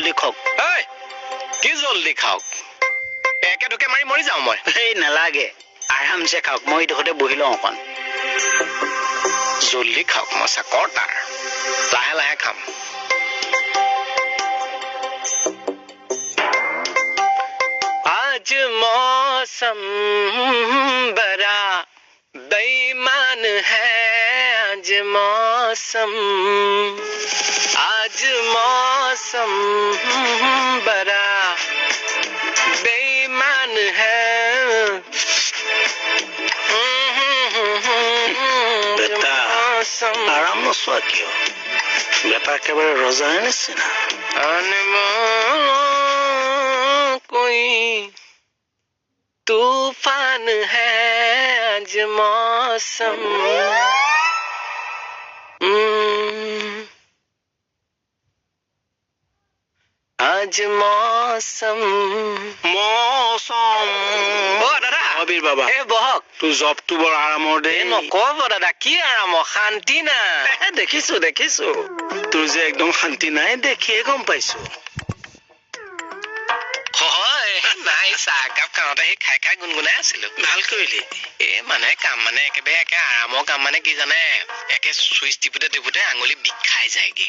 জলদি খাওক কি জলদি খাওক একে ঢুকে মাৰি মৰি যাওঁ মই এই নালাগে আৰামছে খাওক মই ইডোখৰতে বহি লওঁ অকণ জলদি খাওক মই চাকৰ তাৰ লাহে লাহে খাম आज मौसम बड़ा बेईमान है आज मौसम बड़ा बेईमान है বেটা আৰাম নচোৱা কিয় বেটা একেবাৰে ৰজাৰ নিচিনা कोई तूफान है आज मौसम आज मौसम দাদা অবীৰ বাবা এই বহক তোৰ জবটো বৰ আৰামৰ দেই নকব দাদা কি আৰাম শান্তি না দেখিছো তোৰ যে একদম শান্তি নাই দেখিয়ে গম পাইছো হয় নাই চাহকাপ খাওঁতে সেই খাই খাই গুণগুণাই আছিলো ভাল কৰিলি মানে কাম মানে একেবাৰে একে আৰামৰ কাম মানে কি জানে একে চুইচ টিপুতে টিপুতে আঙুলি বিষ খাই যায়গে